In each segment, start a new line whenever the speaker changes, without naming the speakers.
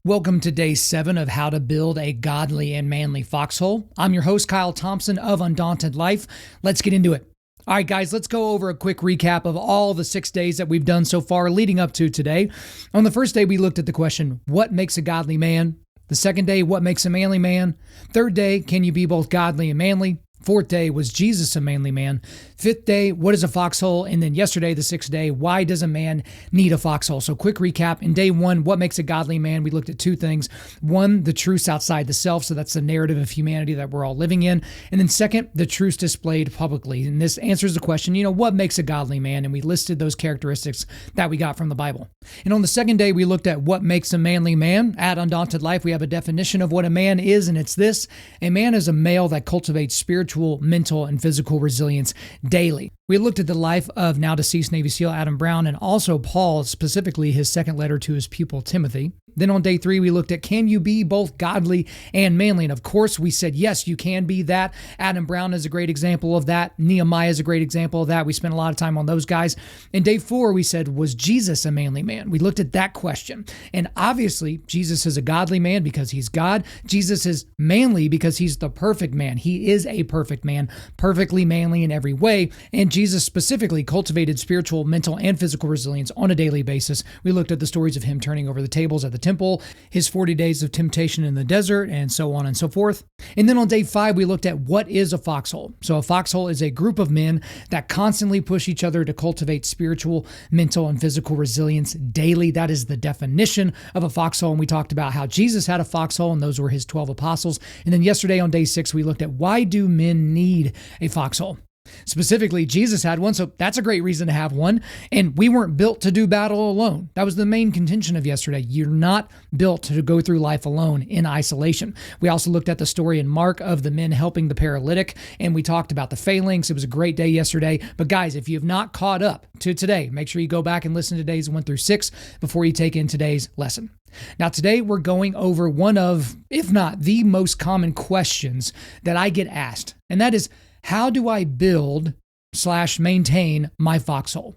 Welcome to day 7 of How to Build a Godly and Manly Foxhole. I'm your host, Kyle Thompson of Undaunted.Life. Let's get into it. All right, guys, let's go over a quick recap of all the 6 days that we've done so far leading up to today. On the first day, we looked at the question, what makes a godly man? The second day, what makes a manly man? Third day, can you be both godly and manly? Fourth day, was Jesus a manly man? Fifth day, what is a foxhole? And then yesterday, the 6th day, why does a man need a foxhole? So quick recap. In day 1, what makes a godly man? We looked at 2 things. 1, the truths outside the self. So that's the narrative of humanity that we're all living in. And then second, the truths displayed publicly. And this answers the question, what makes a godly man? And we listed those characteristics that we got from the Bible. And on the second day, we looked at what makes a manly man. At Undaunted.Life, we have a definition of what a man is, and it's this. A man is a male that cultivates spiritual, mental, and physical resilience daily. We looked at the life of now deceased Navy SEAL Adam Brown and also Paul, specifically his second letter to his pupil Timothy. Then on day 3, we looked at can you be both godly and manly? And of course, we said, yes, you can be that. Adam Brown is a great example of that. Nehemiah is a great example of that. We spent a lot of time on those guys. In day 4, we said, was Jesus a manly man? We looked at that question. And obviously, Jesus is a godly man because he's God. Jesus is manly because he's the perfect man. He is a perfect man, perfectly manly in every way. And Jesus specifically cultivated spiritual, mental, and physical resilience on a daily basis. We looked at the stories of him turning over the tables at the temple, his 40 days of temptation in the desert, and so on and so forth. And then on day 5, we looked at what is a foxhole. So a foxhole is a group of men that constantly push each other to cultivate spiritual, mental, and physical resilience daily. That is the definition of a foxhole. And we talked about how Jesus had a foxhole, and those were his 12 apostles. And then yesterday on day 6, we looked at why do men need a foxhole? Specifically, Jesus had one, so that's a great reason to have one. And we weren't built to do battle alone. That was the main contention of yesterday. You're not built to go through life alone in isolation. We also looked at the story in Mark of the men helping the paralytic, and we talked about the phalanx. It was a great day yesterday. But guys, if you have not caught up to today, make sure you go back and listen to days 1 through 6 before you take in today's lesson. Now, today we're going over one of, if not the most common questions that I get asked, and that is, how do I build/maintain my foxhole?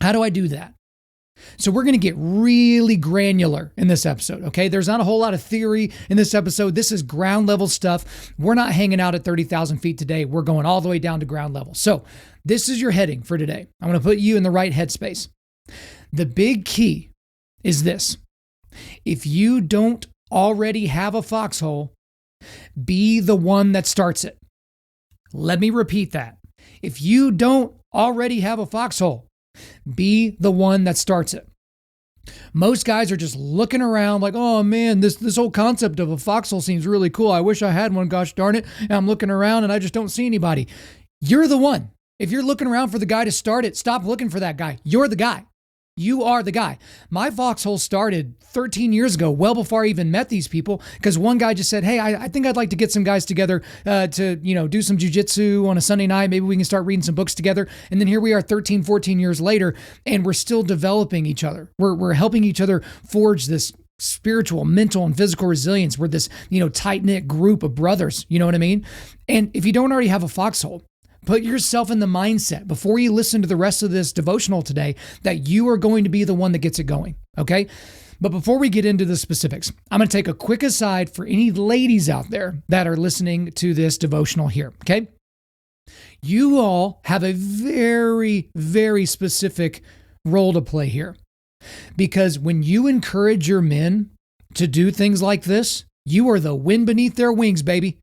How do I do that? So we're going to get really granular in this episode, okay? There's not a whole lot of theory in this episode. This is ground level stuff. We're not hanging out at 30,000 feet today. We're going all the way down to ground level. So this is your heading for today. I'm going to put you in the right headspace. The big key is this. If you don't already have a foxhole, be the one that starts it. Let me repeat that. If you don't already have a foxhole, be the one that starts it. Most guys are just looking around like, oh man, this whole concept of a foxhole seems really cool. I wish I had one, gosh darn it. And I'm looking around and I just don't see anybody. You're the one. If you're looking around for the guy to start it, stop looking for that guy. You're the guy. You are the guy. My foxhole started 13 years ago, well before I even met these people, because one guy just said, hey, I think I'd like to get some guys together to do some jujitsu on a Sunday night. Maybe we can start reading some books together. And then here we are 13, 14 years later, and we're still developing each other. We're helping each other forge this spiritual, mental, and physical resilience. We're this, tight-knit group of brothers. You know what I mean? And if you don't already have a foxhole, put yourself in the mindset before you listen to the rest of this devotional today that you are going to be the one that gets it going, okay? But before we get into the specifics, I'm going to take a quick aside for any ladies out there that are listening to this devotional here, okay? You all have a very, very specific role to play here, because when you encourage your men to do things like this, you are the wind beneath their wings, baby.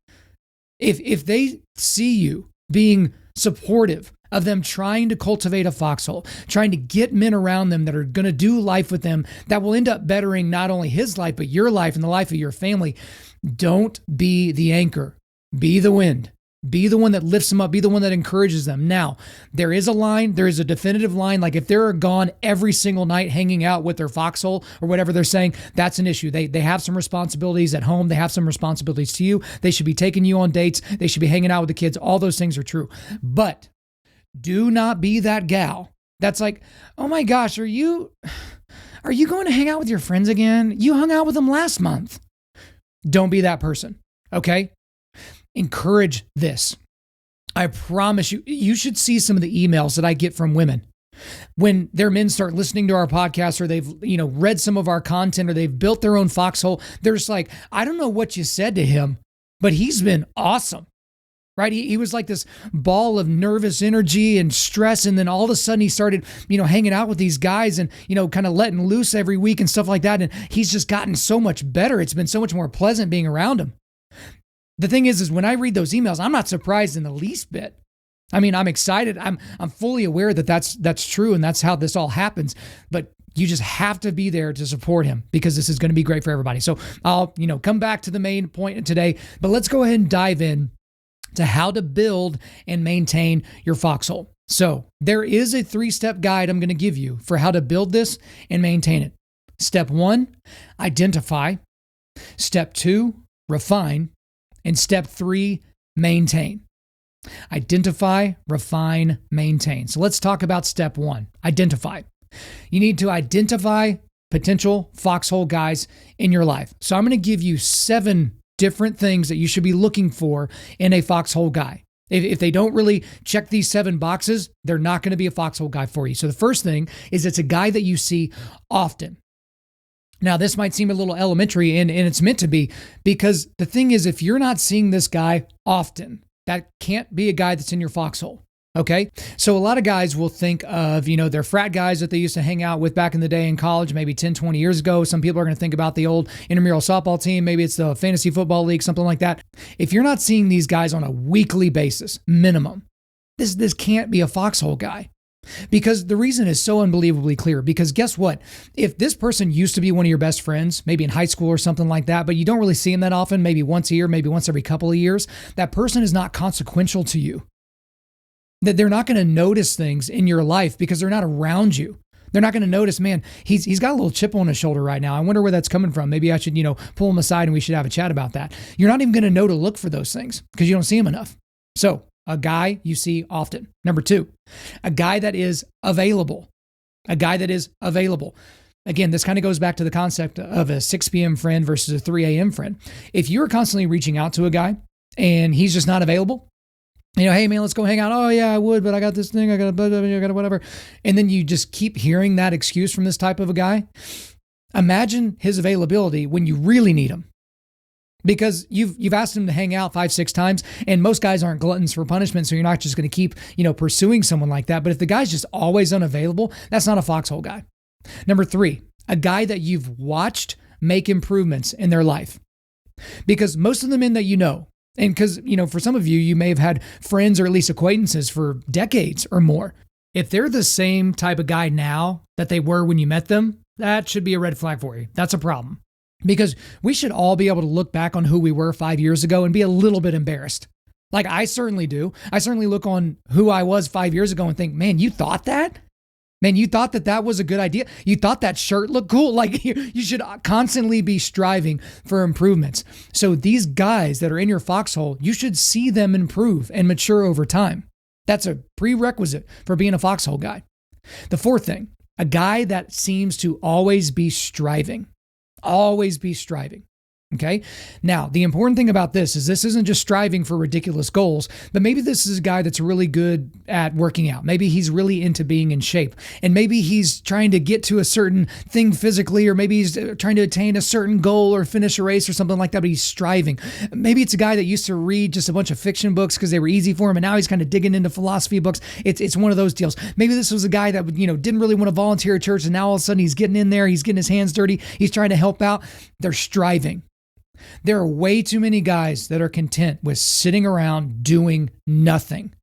If they see you being supportive of them trying to cultivate a foxhole, trying to get men around them that are going to do life with them that will end up bettering not only his life, but your life and the life of your family. Don't be the anchor. Be the wind. Be the one that lifts them up. Be the one that encourages them. Now, there is a line. There is a definitive line. Like if they're gone every single night hanging out with their foxhole or whatever they're saying, that's an issue. They have some responsibilities at home. They have some responsibilities to you. They should be taking you on dates. They should be hanging out with the kids. All those things are true. But do not be that gal that's like, oh my gosh, are you going to hang out with your friends again? You hung out with them last month. Don't be that person, okay? Encourage this. I promise you, you should see some of the emails that I get from women When their men start listening to our podcast, or they've, read some of our content, or they've built their own foxhole, they're just like, I don't know what you said to him, but he's been awesome. Right? He was like this ball of nervous energy and stress. And then all of a sudden he started, hanging out with these guys and, kind of letting loose every week and stuff like that. And he's just gotten so much better. It's been so much more pleasant being around him. The thing is when I read those emails, I'm not surprised in the least bit. I mean, I'm excited. I'm fully aware that that's true. And that's how this all happens. But you just have to be there to support him, because this is going to be great for everybody. So I'll, come back to the main point today, but let's go ahead and dive in to how to build and maintain your foxhole. So there is a 3-step guide I'm going to give you for how to build this and maintain it. Step 1, identify. Step 2, refine. And step 3, maintain. Identify, refine, maintain. So let's talk about step 1, identify. You need to identify potential foxhole guys in your life. So I'm going to give you 7 different things that you should be looking for in a foxhole guy. If they don't really check these 7 boxes, they're not going to be a foxhole guy for you. So the first thing is it's a guy that you see often. Now, this might seem a little elementary, and it's meant to be, because the thing is, if you're not seeing this guy often, that can't be a guy that's in your foxhole. Okay. So a lot of guys will think of, their frat guys that they used to hang out with back in the day in college, maybe 10, 20 years ago. Some people are going to think about the old intramural softball team. Maybe it's the fantasy football league, something like that. If you're not seeing these guys on a weekly basis, minimum, this can't be a foxhole guy. Because the reason is so unbelievably clear. Because guess what? If this person used to be one of your best friends, maybe in high school or something like that, but you don't really see him that often, maybe once a year, maybe once every couple of years, that person is not consequential to you. That they're not going to notice things in your life because they're not around you. They're not going to notice, man, he's got a little chip on his shoulder right now. I wonder where that's coming from. Maybe I should, pull him aside and we should have a chat about that. You're not even going to know to look for those things because you don't see him enough. So a guy you see often. Number 2, a guy that is available. A guy that is available. Again, this kind of goes back to the concept of a 6 p.m. friend versus a 3 a.m. friend. If you're constantly reaching out to a guy and he's just not available, hey man, let's go hang out. Oh yeah, I would, but I got this thing. I got whatever. And then you just keep hearing that excuse from this type of a guy. Imagine his availability when you really need him. Because you've asked him to hang out 5, 6 times, and most guys aren't gluttons for punishment, so you're not just going to keep, pursuing someone like that. But if the guy's just always unavailable, that's not a foxhole guy. Number 3, a guy that you've watched make improvements in their life. Because most of the men that and because, for some of you, you may have had friends or at least acquaintances for decades or more. If they're the same type of guy now that they were when you met them, that should be a red flag for you. That's a problem. Because we should all be able to look back on who we were 5 years ago and be a little bit embarrassed. Like I certainly do. I certainly look on who I was 5 years ago and think, man, you thought that? Man, you thought that was a good idea? You thought that shirt looked cool? Like you should constantly be striving for improvements. So these guys that are in your foxhole, you should see them improve and mature over time. That's a prerequisite for being a foxhole guy. The 4th thing, a guy that seems to always be striving. Always be striving. Okay. Now, the important thing about this isn't just striving for ridiculous goals, but maybe this is a guy that's really good at working out. Maybe he's really into being in shape, and maybe he's trying to get to a certain thing physically, or maybe he's trying to attain a certain goal or finish a race or something like that, but he's striving. Maybe it's a guy that used to read just a bunch of fiction books because they were easy for him, and now he's kind of digging into philosophy books. It's one of those deals. Maybe this was a guy that, didn't really want to volunteer at church, and now all of a sudden he's getting in there, he's getting his hands dirty, he's trying to help out. They're striving. There are way too many guys that are content with sitting around doing nothing.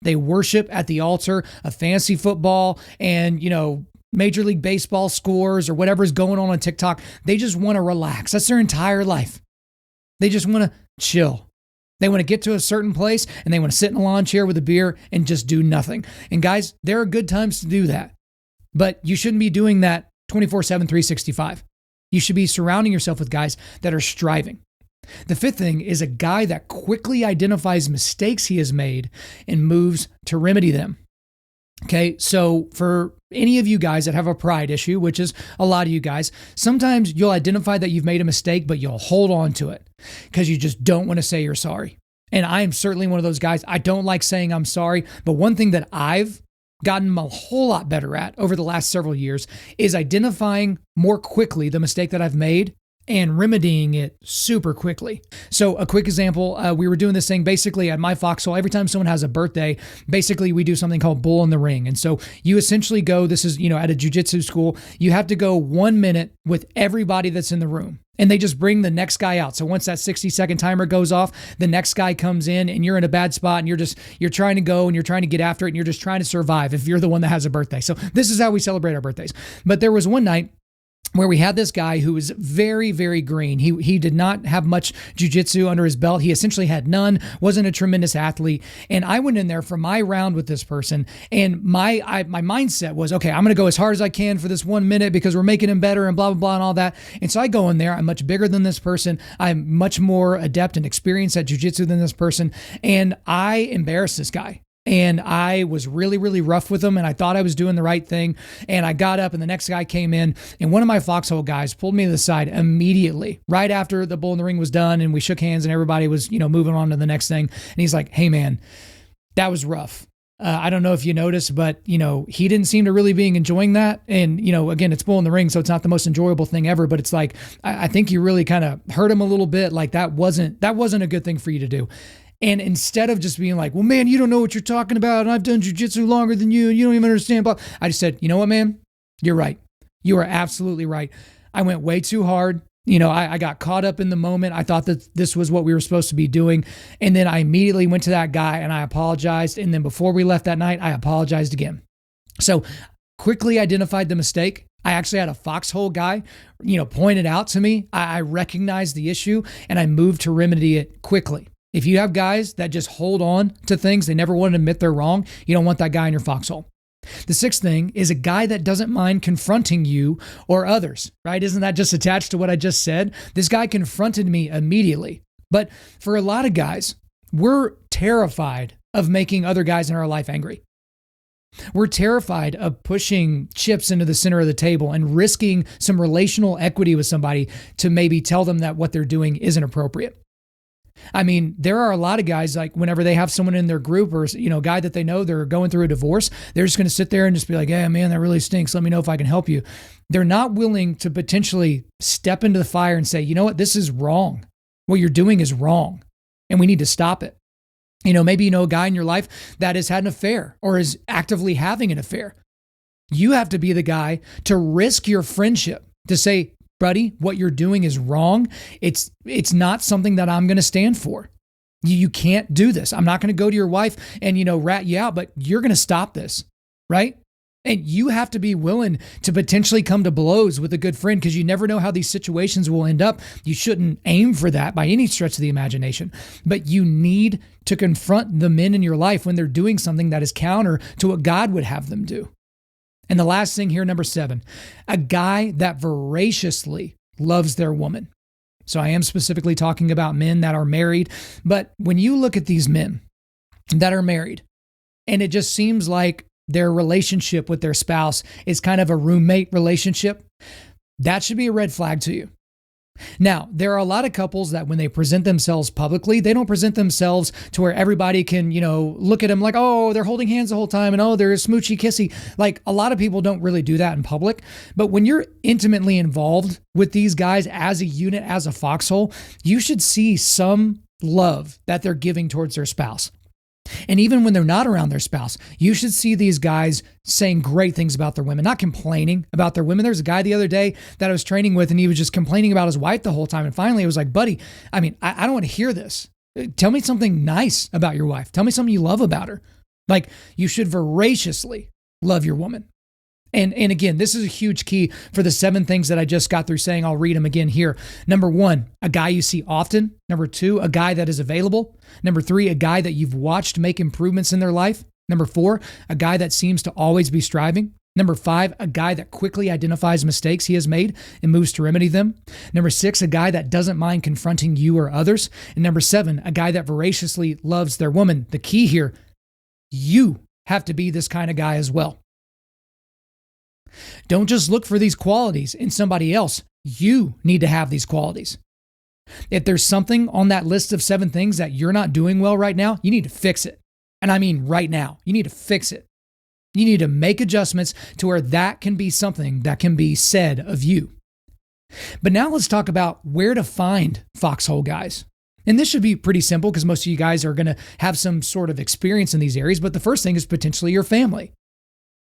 They worship at the altar of fantasy football and, Major League Baseball scores or whatever's going on TikTok. They just want to relax. That's their entire life. They just want to chill. They want to get to a certain place and they want to sit in a lawn chair with a beer and just do nothing. And guys, there are good times to do that, but you shouldn't be doing that 24/7, 365. You should be surrounding yourself with guys that are striving. The 5th thing is a guy that quickly identifies mistakes he has made and moves to remedy them. Okay, so for any of you guys that have a pride issue, which is a lot of you guys, sometimes you'll identify that you've made a mistake, but you'll hold on to it because you just don't want to say you're sorry. And I am certainly one of those guys. I don't like saying I'm sorry, but one thing that I've gotten a whole lot better at over the last several years is identifying more quickly the mistake that I've made and remedying it super quickly. So a quick example, we were doing this thing basically at my Foxhole. Every time someone has a birthday, basically we do something called Bull in the Ring. And so you essentially go, this is, at a jiu-jitsu school, you have to go 1 minute with everybody that's in the room. And they just bring the next guy out. So once that 60-second timer goes off, the next guy comes in and you're in a bad spot and you're trying to go and you're trying to get after it and you're just trying to survive if you're the one that has a birthday. So this is how we celebrate our birthdays. But there was one night where we had this guy who was very, very green. He did not have much jiu-jitsu under his belt. He essentially had none, wasn't a tremendous athlete. And I went in there for my round with this person. And my mindset was, okay, I'm going to go as hard as I can for this 1 minute because we're making him better and blah, blah, blah, and all that. And so I go in there. I'm much bigger than this person. I'm much more adept and experienced at jiu-jitsu than this person. And I embarrassed this guy. And I was really, really rough with him, and I thought I was doing the right thing. And I got up, and the next guy came in, and one of my Foxhole guys pulled me to the side immediately, right after the Bull in the Ring was done, and we shook hands, and everybody was, moving on to the next thing. And he's like, "Hey, man, that was rough. I don't know if you noticed, but, he didn't seem to really be enjoying that. And, again, it's Bull in the Ring, so it's not the most enjoyable thing ever, but it's like, I think you really kind of hurt him a little bit. Like that wasn't a good thing for you to do." And instead of just being like, "Well, man, you don't know what you're talking about, and I've done jiu-jitsu longer than you, and you don't even understand," blah, I just said, "You know what, man? You're right. You are absolutely right. I went way too hard. I got caught up in the moment. I thought that this was what we were supposed to be doing." And then I immediately went to that guy and I apologized. And then before we left that night, I apologized again. So quickly identified the mistake. I actually had a Foxhole guy, point it out to me. I recognized the issue and I moved to remedy it quickly. If you have guys that just hold on to things, they never want to admit they're wrong, you don't want that guy in your Foxhole. The sixth thing is a guy that doesn't mind confronting you or others, right? Isn't that just attached to what I just said? This guy confronted me immediately. But for a lot of guys, we're terrified of making other guys in our life angry. We're terrified of pushing chips into the center of the table and risking some relational equity with somebody to maybe tell them that what they're doing isn't appropriate. I mean, there are a lot of guys, like whenever they have someone in their group or, a guy that they know they're going through a divorce, they're just going to sit there and just be like, "Hey, man, that really stinks. Let me know if I can help you." They're not willing to potentially step into the fire and say, "You know what? This is wrong. What you're doing is wrong and we need to stop it." Maybe a guy in your life that has had an affair or is actively having an affair. You have to be the guy to risk your friendship to say, "Buddy, what you're doing is wrong. It's not something that I'm going to stand for. You can't do this. I'm not going to go to your wife and, rat you out, but you're going to stop this," right? And you have to be willing to potentially come to blows with a good friend because you never know how these situations will end up. You shouldn't aim for that by any stretch of the imagination, but you need to confront the men in your life when they're doing something that is counter to what God would have them do. And the last thing here, number 7, a guy that voraciously loves their woman. So I am specifically talking about men that are married, but when you look at these men that are married, and it just seems like their relationship with their spouse is kind of a roommate relationship, that should be a red flag to you. Now, there are a lot of couples that when they present themselves publicly, they don't present themselves to where everybody can, look at them like, "Oh, they're holding hands the whole time and oh, they're smoochy kissy." Like a lot of people don't really do that in public. But when you're intimately involved with these guys as a unit, as a Foxhole, you should see some love that they're giving towards their spouse. And even when they're not around their spouse, you should see these guys saying great things about their women, not complaining about their women. There's a guy the other day that I was training with, and he was just complaining about his wife the whole time. And finally, it was like, "Buddy, I don't want to hear this. Tell me something nice about your wife. Tell me something you love about her." Like, you should voraciously love your woman. And again, this is a huge key for the 7 things that I just got through saying. I'll read them again here. Number 1, a guy you see often. Number 2, a guy that is available. Number 3, a guy that you've watched make improvements in their life. Number 4, a guy that seems to always be striving. Number 5, a guy that quickly identifies mistakes he has made and moves to remedy them. Number 6, a guy that doesn't mind confronting you or others. And number 7, a guy that voraciously loves their woman. The key here, you have to be this kind of guy as well. Don't just look for these qualities in somebody else. You need to have these qualities. If there's something on that list of 7 things that you're not doing well right now, you need to fix it. And I mean right now, you need to fix it. You need to make adjustments to where that can be something that can be said of you. But now let's talk about where to find foxhole guys. And this should be pretty simple because most of you guys are going to have some sort of experience in these areas. But the first thing is potentially your family.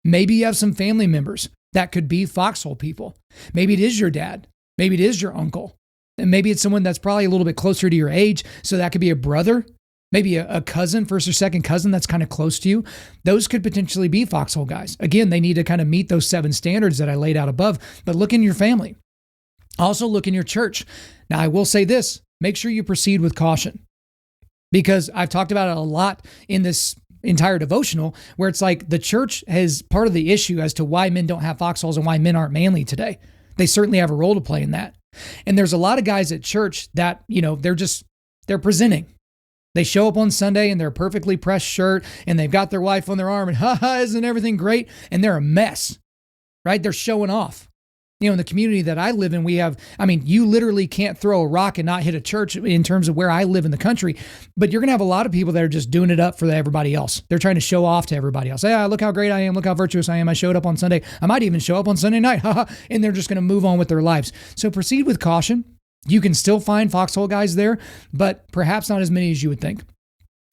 Maybe you have some family members that could be foxhole people. Maybe it is your dad. Maybe it is your uncle. And maybe it's someone that's probably a little bit closer to your age. So that could be a brother, maybe a cousin, first or second cousin that's kind of close to you. Those could potentially be foxhole guys. Again, they need to kind of meet those 7 standards that I laid out above, but look in your family. Also look in your church. Now, I will say this, make sure you proceed with caution, because I've talked about it a lot in this entire devotional, where it's like the church has part of the issue as to why men don't have foxholes and why men aren't manly today. They certainly have a role to play in that. And there's a lot of guys at church that, they're presenting. They show up on Sunday in their perfectly pressed shirt and they've got their wife on their arm and isn't everything great? And they're a mess, right? They're showing off. In the community that I live in, you literally can't throw a rock and not hit a church in terms of where I live in the country. But you're going to have a lot of people that are just doing it up for everybody else. They're trying to show off to everybody else. Hey, look how great I am. Look how virtuous I am. I showed up on Sunday. I might even show up on Sunday night. And they're just going to move on with their lives. So proceed with caution. You can still find foxhole guys there, but perhaps not as many as you would think.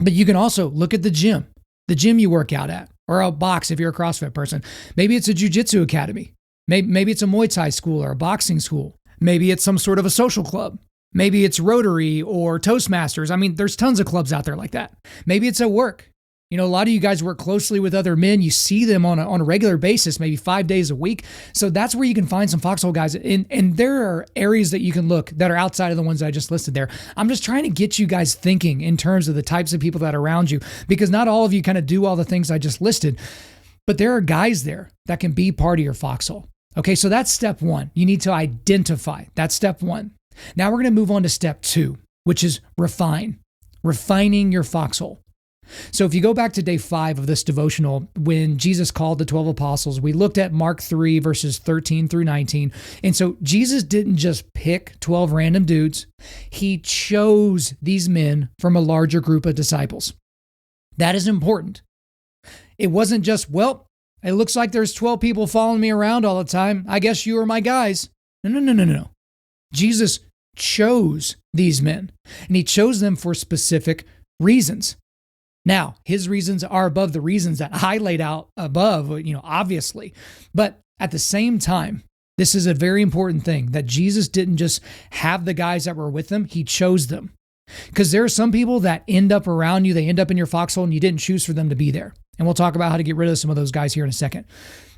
But you can also look at the gym you work out at, or a box if you're a CrossFit person. Maybe it's a jiu-jitsu academy. Maybe it's a Muay Thai school or a boxing school. Maybe it's some sort of a social club. Maybe it's Rotary or Toastmasters. There's tons of clubs out there like that. Maybe it's at work. A lot of you guys work closely with other men. You see them on a regular basis, maybe 5 days a week. So that's where you can find some foxhole guys. And there are areas that you can look that are outside of the ones I just listed there. I'm just trying to get you guys thinking in terms of the types of people that are around you, because not all of you kind of do all the things I just listed, but there are guys there that can be part of your foxhole. Okay, so that's step 1. You need to identify. That's step 1. Now we're going to move on to step 2, which is refining your foxhole. So if you go back to day 5 of this devotional, when Jesus called the 12 apostles, we looked at Mark 3, verses 13 through 19. And so Jesus didn't just pick 12 random dudes. He chose these men from a larger group of disciples. That is important. It wasn't just, it looks like there's 12 people following me around all the time. I guess you are my guys. No. Jesus chose these men, and he chose them for specific reasons. Now, his reasons are above the reasons that I laid out above, obviously. But at the same time, this is a very important thing, that Jesus didn't just have the guys that were with him. He chose them. Because there are some people that end up around you, they end up in your foxhole, and you didn't choose for them to be there. And we'll talk about how to get rid of some of those guys here in a second.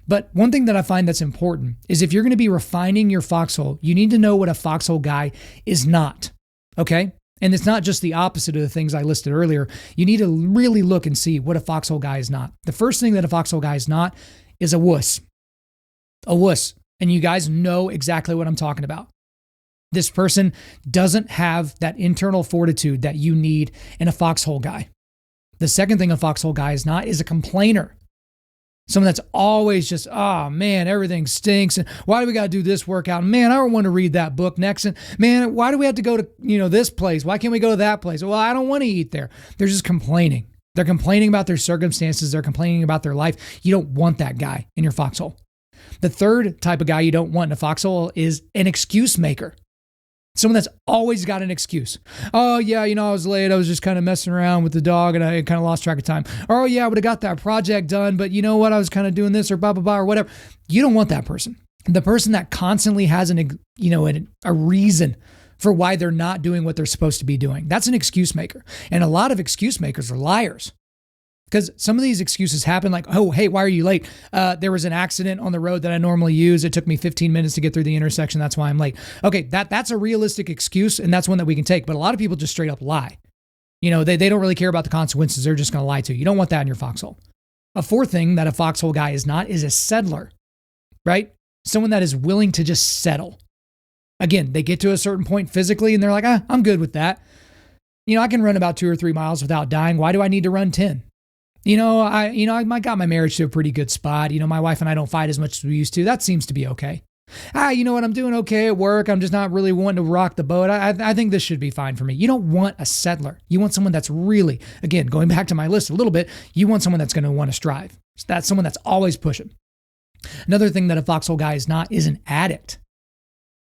But one thing that I find that's important is if you're going to be refining your foxhole, you need to know what a foxhole guy is not, okay? And it's not just the opposite of the things I listed earlier. You need to really look and see what a foxhole guy is not. The first thing that a foxhole guy is not is a wuss. A wuss. And you guys know exactly what I'm talking about. This person doesn't have that internal fortitude that you need in a foxhole guy. The second thing a foxhole guy is not is a complainer. Someone that's always just, man, everything stinks. And why do we got to do this workout? Man, I don't want to read that book next. And man, why do we have to go to, this place? Why can't we go to that place? Well, I don't want to eat there. They're just complaining. They're complaining about their circumstances. They're complaining about their life. You don't want that guy in your foxhole. The third type of guy you don't want in a foxhole is an excuse maker. Someone that's always got an excuse. Oh, yeah, I was late. I was just kind of messing around with the dog and I kind of lost track of time. Oh, yeah, I would have got that project done, but you know what? I was kind of doing this or blah, blah, blah, or whatever. You don't want that person. The person that constantly has a reason for why they're not doing what they're supposed to be doing. That's an excuse maker. And a lot of excuse makers are liars. Because some of these excuses happen like, oh, hey, why are you late? There was an accident on the road that I normally use. It took me 15 minutes to get through the intersection. That's why I'm late. Okay, that's a realistic excuse, and that's one that we can take. But a lot of people just straight up lie. They don't really care about the consequences. They're just going to lie to you. You don't want that in your foxhole. A fourth thing that a foxhole guy is not is a settler, right? Someone that is willing to just settle. Again, they get to a certain point physically, and they're like, I'm good with that. I can run about 2 or 3 miles without dying. Why do I need to run 10? I got my marriage to a pretty good spot. My wife and I don't fight as much as we used to. That seems to be okay. You know what? I'm doing okay at work. I'm just not really wanting to rock the boat. I think this should be fine for me. You don't want a settler. You want someone that's really, again, going back to my list a little bit, you want someone that's going to want to strive. So that's someone that's always pushing. Another thing that a foxhole guy is not is an addict.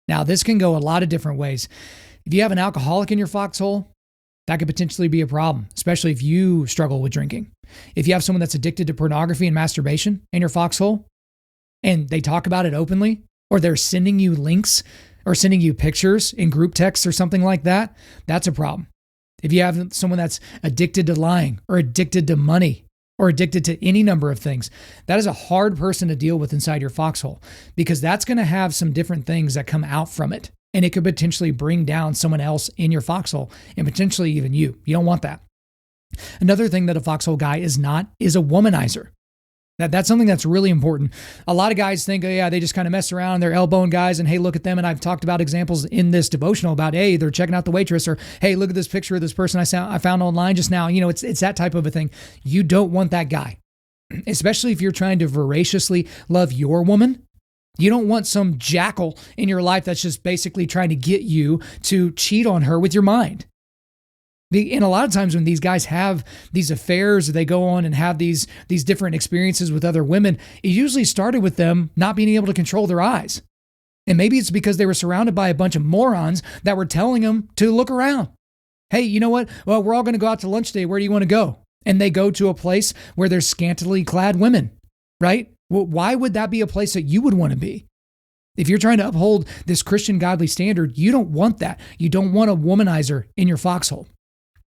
Now, this can go a lot of different ways. If you have an alcoholic in your foxhole, that could potentially be a problem, especially if you struggle with drinking. If you have someone that's addicted to pornography and masturbation in your foxhole, and they talk about it openly, or they're sending you links or sending you pictures in group texts or something like that, that's a problem. If you have someone that's addicted to lying or addicted to money or addicted to any number of things, that is a hard person to deal with inside your foxhole, because that's going to have some different things that come out from it. And it could potentially bring down someone else in your foxhole and potentially even you. You don't want that. Another thing that a foxhole guy is not is a womanizer. That's something that's really important. A lot of guys think, oh yeah, they just kind of mess around, they're elbowing guys, and hey, look at them. And I've talked about examples in this devotional about, hey, they're checking out the waitress, or hey, look at this picture of this person I found online just now. You know, it's that type of a thing. You don't want that guy, especially if you're trying to voraciously love your woman. You don't want some jackal in your life that's just basically trying to get you to cheat on her with your mind. And a lot of times when these guys have these affairs, they go on and have these different experiences with other women, it usually started with them not being able to control their eyes. And maybe it's because they were surrounded by a bunch of morons that were telling them to look around. Hey, you know what? Well, we're all going to go out to lunch today. Where do you want to go? And they go to a place where there's scantily clad women, right? Well, why would that be a place that you would want to be? If you're trying to uphold this Christian godly standard, you don't want that. You don't want a womanizer in your foxhole.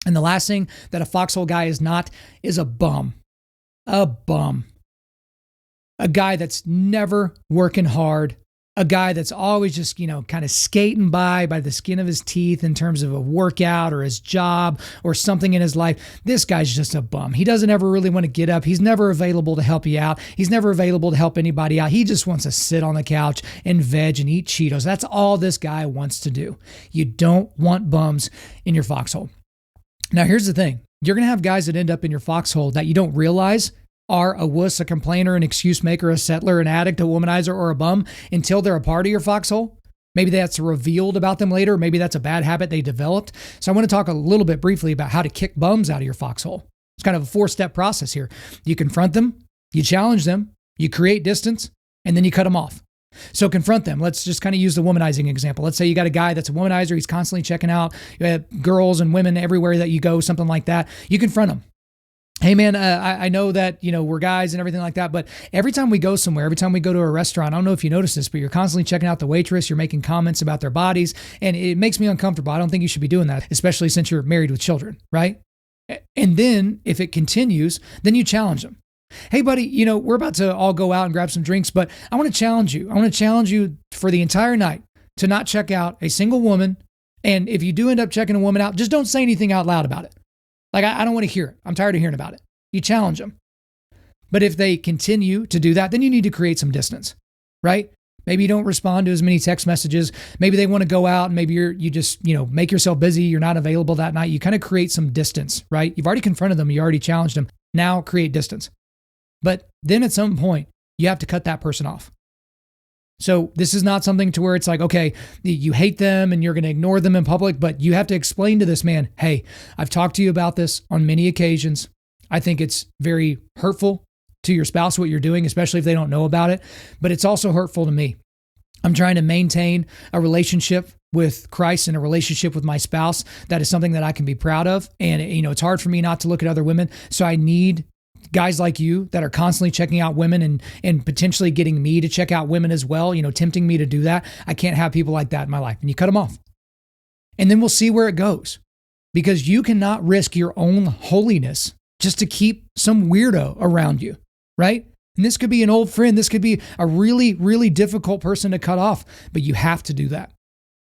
And the last thing that a foxhole guy is not is a bum. A bum. A guy that's never working hard. A guy that's always just, kind of skating by the skin of his teeth in terms of a workout or his job or something in his life. This guy's just a bum. He doesn't ever really want to get up. He's never available to help you out. He's never available to help anybody out. He just wants to sit on the couch and veg and eat Cheetos. That's all this guy wants to do. You don't want bums in your foxhole. Now, here's the thing. You're going to have guys that end up in your foxhole that you don't realize are a wuss, a complainer, an excuse maker, a settler, an addict, a womanizer, or a bum until they're a part of your foxhole. Maybe that's revealed about them later. Maybe that's a bad habit they developed. So I want to talk a little bit briefly about how to kick bums out of your foxhole. It's kind of a 4-step process here. You confront them, you challenge them, you create distance, and then you cut them off. So confront them. Let's just kind of use the womanizing example. Let's say you got a guy that's a womanizer. He's constantly checking out girls and women everywhere that you go, something like that. You confront him. Hey man, I know that, we're guys and everything like that, but every time we go somewhere, every time we go to a restaurant, I don't know if you notice this, but you're constantly checking out the waitress, you're making comments about their bodies, and it makes me uncomfortable. I don't think you should be doing that, especially since you're married with children, right? And then if it continues, then you challenge them. Hey buddy, we're about to all go out and grab some drinks, but I want to challenge you. I want to challenge you for the entire night to not check out a single woman. And if you do end up checking a woman out, just don't say anything out loud about it. Like, I don't want to hear it. I'm tired of hearing about it. You challenge them. But if they continue to do that, then you need to create some distance, right? Maybe you don't respond to as many text messages. Maybe they want to go out and maybe you just, make yourself busy. You're not available that night. You kind of create some distance, right? You've already confronted them. You already challenged them. Now create distance. But then at some point, you have to cut that person off. So this is not something to where it's like, okay, you hate them and you're going to ignore them in public, but you have to explain to this man, hey, I've talked to you about this on many occasions. I think it's very hurtful to your spouse what you're doing, especially if they don't know about it, but it's also hurtful to me. I'm trying to maintain a relationship with Christ and a relationship with my spouse. That is something that I can be proud of. And, it's hard for me not to look at other women. So I need guys like you that are constantly checking out women and potentially getting me to check out women as well, tempting me to do that. I can't have people like that in my life. And you cut them off. And then we'll see where it goes, because you cannot risk your own holiness just to keep some weirdo around you, right? And this could be an old friend. This could be a really, really difficult person to cut off, but you have to do that.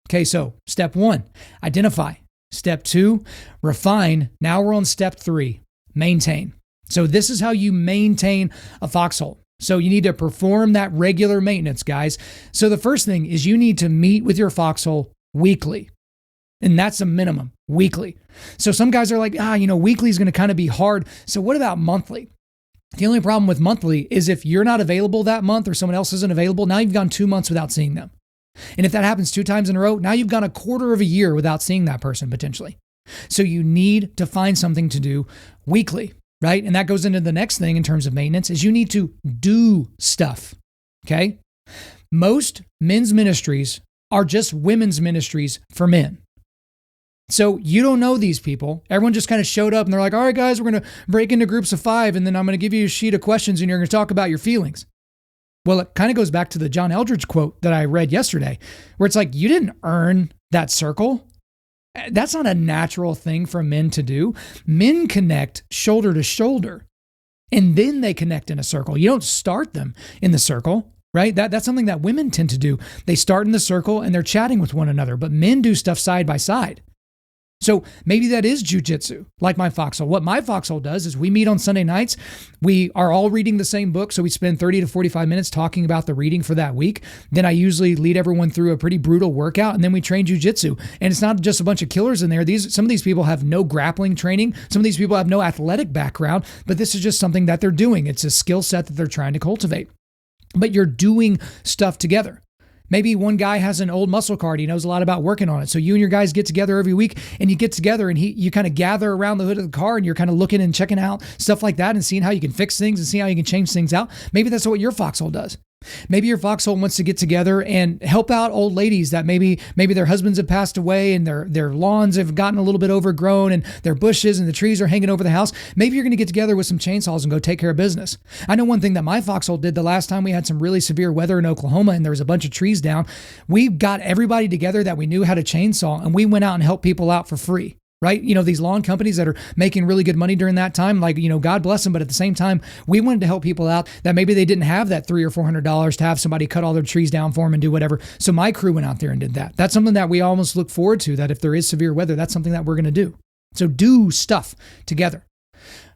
Okay, so step 1, identify. Step 2, refine. Now we're on step 3, maintain. So this is how you maintain a foxhole. So you need to perform that regular maintenance, guys. So the first thing is you need to meet with your foxhole weekly. And that's a minimum, weekly. So some guys are like, weekly is going to kind of be hard. So what about monthly? The only problem with monthly is if you're not available that month or someone else isn't available, now you've gone 2 months without seeing them. And if that happens 2 times in a row, now you've gone a quarter of a year without seeing that person potentially. So you need to find something to do weekly. right? And that goes into the next thing in terms of maintenance is you need to do stuff, okay? Most men's ministries are just women's ministries for men. So you don't know these people. Everyone just kind of showed up and they're like, all right, guys, we're going to break into groups of 5 and then I'm going to give you a sheet of questions and you're going to talk about your feelings. Well, it kind of goes back to the John Eldredge quote that I read yesterday, where it's like, you didn't earn that circle. That's not a natural thing for men to do. Men connect shoulder to shoulder and then they connect in a circle. You don't start them in the circle. Right? That's something that women tend to do. They start in the circle and they're chatting with one another, but men do stuff side by side. So maybe that is jujitsu, like my Foxhole. What my Foxhole does is we meet on Sunday nights. We are all reading the same book. So we spend 30 to 45 minutes talking about the reading for that week. Then I usually lead everyone through a pretty brutal workout and then we train jujitsu. And it's not just a bunch of killers in there. Some of these people have no grappling training. Some of these people have no athletic background, but this is just something that they're doing. It's a skill set that they're trying to cultivate. But you're doing stuff together. Maybe one guy has an old muscle car. He knows a lot about working on it. So you and your guys get together every week and you get together and you kind of gather around the hood of the car and you're kind of looking and checking out stuff like that and seeing how you can fix things and see how you can change things out. Maybe that's what your Foxhole does. Maybe your Foxhole wants to get together and help out old ladies that maybe their husbands have passed away and their lawns have gotten a little bit overgrown and their bushes and the trees are hanging over the house. Maybe you're going to get together with some chainsaws and go take care of business. I know one thing that my Foxhole did the last time we had some really severe weather in Oklahoma and there was a bunch of trees down. We got everybody together that we knew how to chainsaw and we went out and helped people out for free. Right? These lawn companies that are making really good money during that time, like, God bless them. But at the same time, we wanted to help people out that maybe they didn't have that $300 or $400 to have somebody cut all their trees down for them and do whatever. So my crew went out there and did that. That's something that we almost look forward to, that if there is severe weather, that's something that we're going to do. So do stuff together.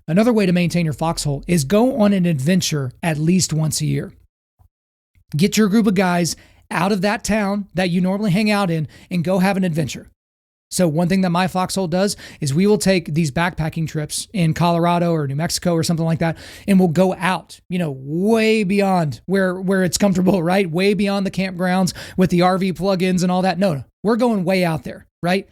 Another way to maintain your Foxhole is go on an adventure at least once a year. Get your group of guys out of that town that you normally hang out in and go have an adventure. So one thing that my Foxhole does is we will take these backpacking trips in Colorado or New Mexico or something like that, and we'll go out, way beyond where it's comfortable, right? Way beyond the campgrounds with the RV plugins and all that. No, we're going way out there, right?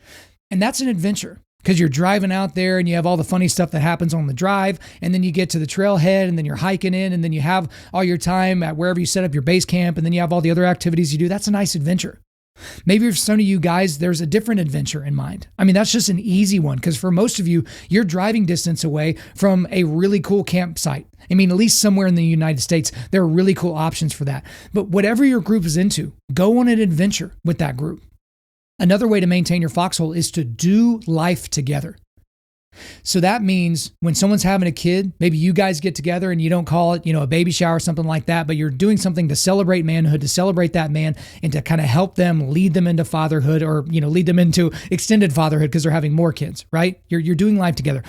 And that's an adventure because you're driving out there and you have all the funny stuff that happens on the drive, and then you get to the trailhead and then you're hiking in and then you have all your time at wherever you set up your base camp and then you have all the other activities you do. That's a nice adventure. Maybe for some of you guys, there's a different adventure in mind. I mean, that's just an easy one because for most of you, you're driving distance away from a really cool campsite. I mean, at least somewhere in the United States, there are really cool options for that. But whatever your group is into, go on an adventure with that group. Another way to maintain your Foxhole is to do life together. So that means when someone's having a kid, maybe you guys get together and you don't call it, a baby shower or something like that, but you're doing something to celebrate manhood, to celebrate that man and to kind of help them, lead them into fatherhood or, lead them into extended fatherhood because they're having more kids, right? You're doing life together.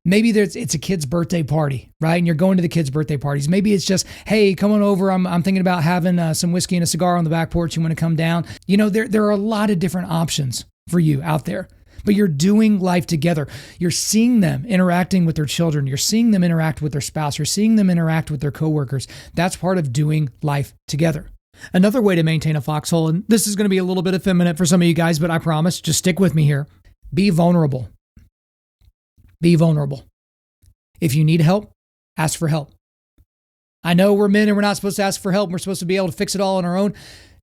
Maybe it's a kid's birthday party, right? And you're going to the kids' birthday parties. Maybe it's just, hey, come on over. I'm thinking about having some whiskey and a cigar on the back porch. You want to come down? There are a lot of different options for you out there. But you're doing life together. You're seeing them interacting with their children. You're seeing them interact with their spouse. You're seeing them interact with their coworkers. That's part of doing life together. Another way to maintain a Foxhole, and this is going to be a little bit effeminate for some of you guys, but I promise, just stick with me here. Be vulnerable. Be vulnerable. If you need help, ask for help. I know we're men and we're not supposed to ask for help. We're supposed to be able to fix it all on our own.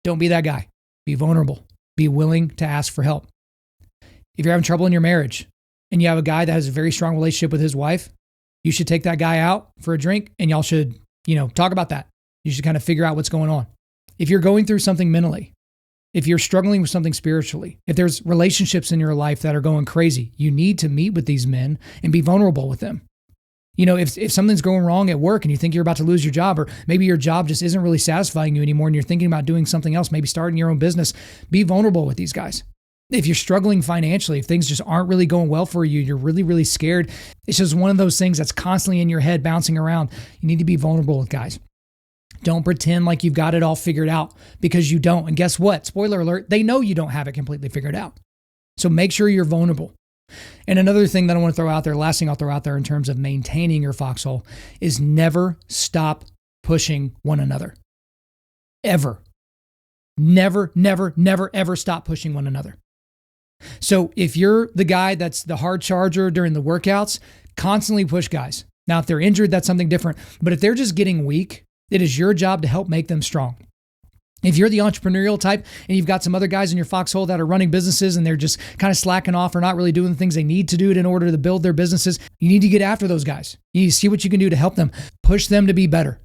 Don't be that guy. Be vulnerable. Be willing to ask for help. If you're having trouble in your marriage and you have a guy that has a very strong relationship with his wife, you should take that guy out for a drink and y'all should, talk about that. You should kind of figure out what's going on. If you're going through something mentally, if you're struggling with something spiritually, if there's relationships in your life that are going crazy, you need to meet with these men and be vulnerable with them. If something's going wrong at work and you think you're about to lose your job, or maybe your job just isn't really satisfying you anymore and you're thinking about doing something else, maybe starting your own business, be vulnerable with these guys. If you're struggling financially, if things just aren't really going well for you, you're really, really scared. It's just one of those things that's constantly in your head bouncing around. You need to be vulnerable with guys. Don't pretend like you've got it all figured out because you don't. And guess what? Spoiler alert, they know you don't have it completely figured out. So make sure you're vulnerable. And another thing that I want to throw out there, last thing I'll throw out there in terms of maintaining your Foxhole is never stop pushing one another. Ever. Never, never, never, ever stop pushing one another. So if you're the guy that's the hard charger during the workouts, constantly push guys. Now, if they're injured, that's something different. But if they're just getting weak, it is your job to help make them strong. If you're the entrepreneurial type and you've got some other guys in your foxhole that are running businesses and they're just kind of slacking off or not really doing the things they need to do in order to build their businesses, you need to get after those guys. You need to see what you can do to help them, push them to be better.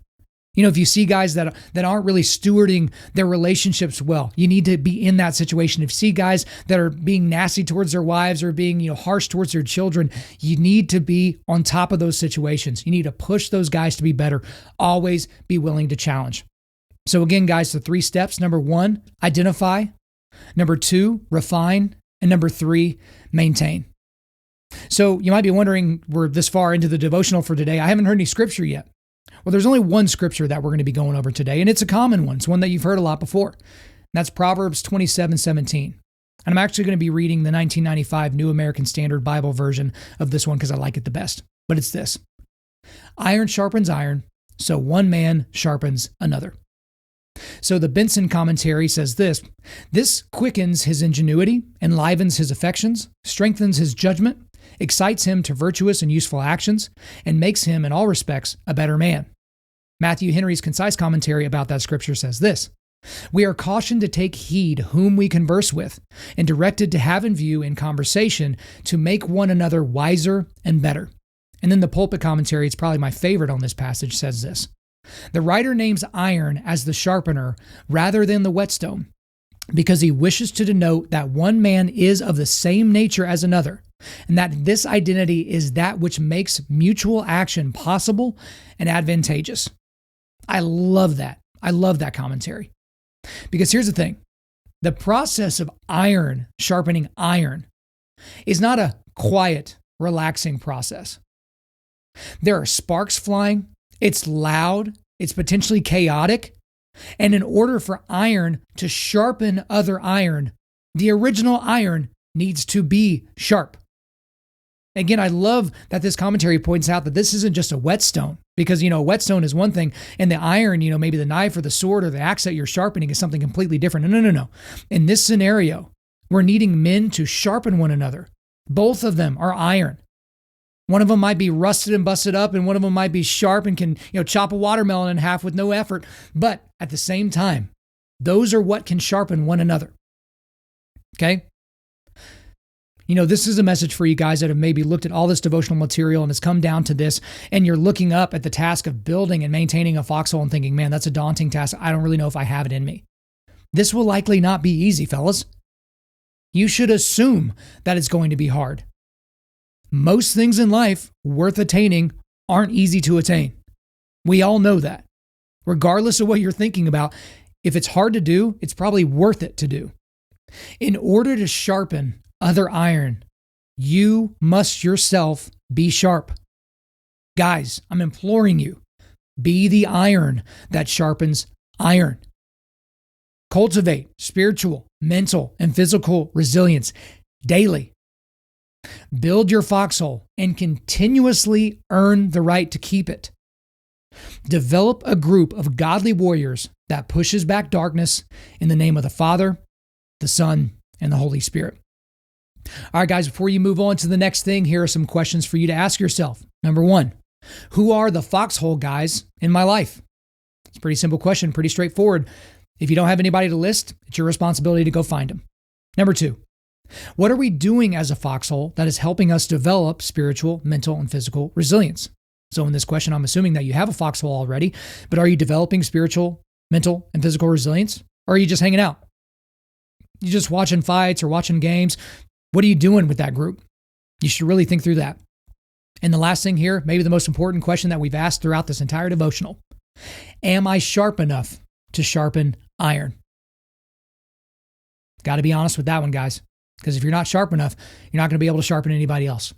If you see guys that aren't really stewarding their relationships well, you need to be in that situation. If you see guys that are being nasty towards their wives or being, harsh towards their children, you need to be on top of those situations. You need to push those guys to be better. Always be willing to challenge. So again, guys, the 3 steps. Number 1, identify. Number 2, refine. And number 3, maintain. So you might be wondering, we're this far into the devotional for today. I haven't heard any scripture yet. Well, there's only one scripture that we're going to be going over today, and it's a common one. It's one that you've heard a lot before. And that's Proverbs 27:17. And I'm actually going to be reading the 1995 New American Standard Bible version of this one because I like it the best. But it's this: iron sharpens iron, so one man sharpens another. So the Benson commentary says this quickens his ingenuity, enlivens his affections, strengthens his judgment, excites him to virtuous and useful actions, and makes him, in all respects, a better man. Matthew Henry's concise commentary about that scripture says this: we are cautioned to take heed whom we converse with, and directed to have in view in conversation to make one another wiser and better. And then the pulpit commentary, it's probably my favorite on this passage, says this: the writer names iron as the sharpener rather than the whetstone, because he wishes to denote that one man is of the same nature as another, and that this identity is that which makes mutual action possible and advantageous. I love that. I love that commentary. Because here's the thing. The process of iron sharpening iron is not a quiet, relaxing process. There are sparks flying. It's loud. It's potentially chaotic. And in order for iron to sharpen other iron, the original iron needs to be sharp. Again, I love that this commentary points out that this isn't just a whetstone, because, a whetstone is one thing, and the iron, maybe the knife or the sword or the axe that you're sharpening is something completely different. No. In this scenario, we're needing men to sharpen one another. Both of them are iron. One of them might be rusted and busted up, and one of them might be sharp and can, chop a watermelon in half with no effort. But at the same time, those are what can sharpen one another. Okay? This is a message for you guys that have maybe looked at all this devotional material and it's come down to this, and you're looking up at the task of building and maintaining a foxhole and thinking, man, that's a daunting task. I don't really know if I have it in me. This will likely not be easy, fellas. You should assume that it's going to be hard. Most things in life worth attaining aren't easy to attain. We all know that. Regardless of what you're thinking about, if it's hard to do, it's probably worth it to do. In order to sharpen other iron, you must yourself be sharp. Guys, I'm imploring you, be the iron that sharpens iron. Cultivate spiritual, mental, and physical resilience daily. Build your foxhole and continuously earn the right to keep it. Develop a group of godly warriors that pushes back darkness in the name of the Father, the Son, and the Holy Spirit. All right, guys, before you move on to the next thing, here are some questions for you to ask yourself. Number 1, who are the foxhole guys in my life? It's a pretty simple question, pretty straightforward. If you don't have anybody to list, it's your responsibility to go find them. Number 2, what are we doing as a foxhole that is helping us develop spiritual, mental, and physical resilience? So in this question, I'm assuming that you have a foxhole already, but are you developing spiritual, mental, and physical resilience? Or are you just hanging out? You just watching fights or watching games? What are you doing with that group? You should really think through that. And the last thing here, maybe the most important question that we've asked throughout this entire devotional: am I sharp enough to sharpen iron? Got to be honest with that one, guys, because if you're not sharp enough, you're not going to be able to sharpen anybody else.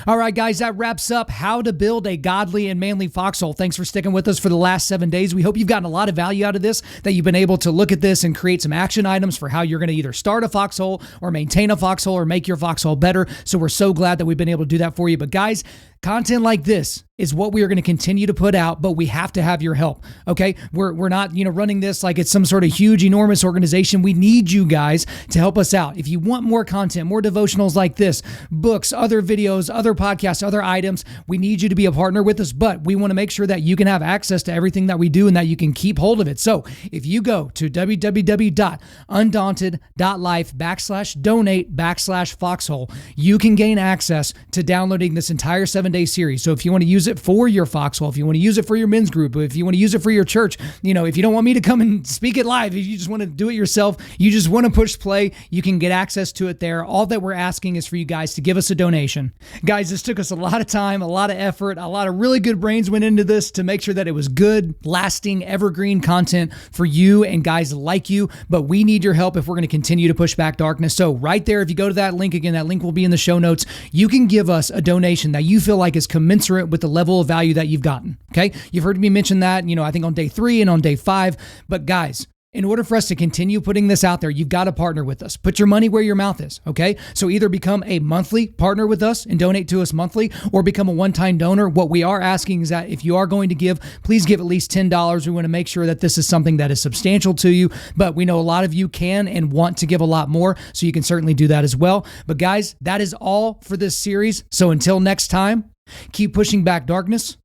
All right, guys, that wraps up how to build a godly and manly foxhole. Thanks for sticking with us for the last 7 days. We hope you've gotten a lot of value out of this, that you've been able to look at this and create some action items for how you're going to either start a foxhole or maintain a foxhole or make your foxhole better. So we're so glad that we've been able to do that for you. But guys, content like this is what we are going to continue to put out, but we have to have your help. Okay. We're not, running this like it's some sort of huge, enormous organization. We need you guys to help us out. If you want more content, more devotionals like this, books, other videos, other podcasts, other items, we need you to be a partner with us, but we want to make sure that you can have access to everything that we do and that you can keep hold of it. So if you go to www.Undaunted.Life/donate/Foxhole, you can gain access to downloading this entire 7-day series. So if you want to use it for your Foxhole, if you want to use it for your men's group, if you want to use it for your church, if you don't want me to come and speak it live, if you just want to do it yourself, you just want to push play, you can get access to it there. All that we're asking is for you guys to give us a donation. Guys, this took us a lot of time, a lot of effort, a lot of really good brains went into this to make sure that it was good, lasting, evergreen content for you and guys like you. But we need your help if we're going to continue to push back darkness. So right there, if you go to that link again, that link will be in the show notes. You can give us a donation that you feel like is commensurate with the level of value that you've gotten. Okay. You've heard me mention that, I think on day 3 and on day 5, but guys, in order for us to continue putting this out there, you've got to partner with us. Put your money where your mouth is, okay? So either become a monthly partner with us and donate to us monthly, or become a one-time donor. What we are asking is that if you are going to give, please give at least $10. We want to make sure that this is something that is substantial to you, but we know a lot of you can and want to give a lot more, so you can certainly do that as well. But guys, that is all for this series. So until next time, keep pushing back darkness,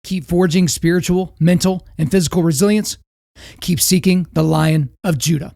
keep forging spiritual, mental, and physical resilience. Keep seeking the Lion of Judah.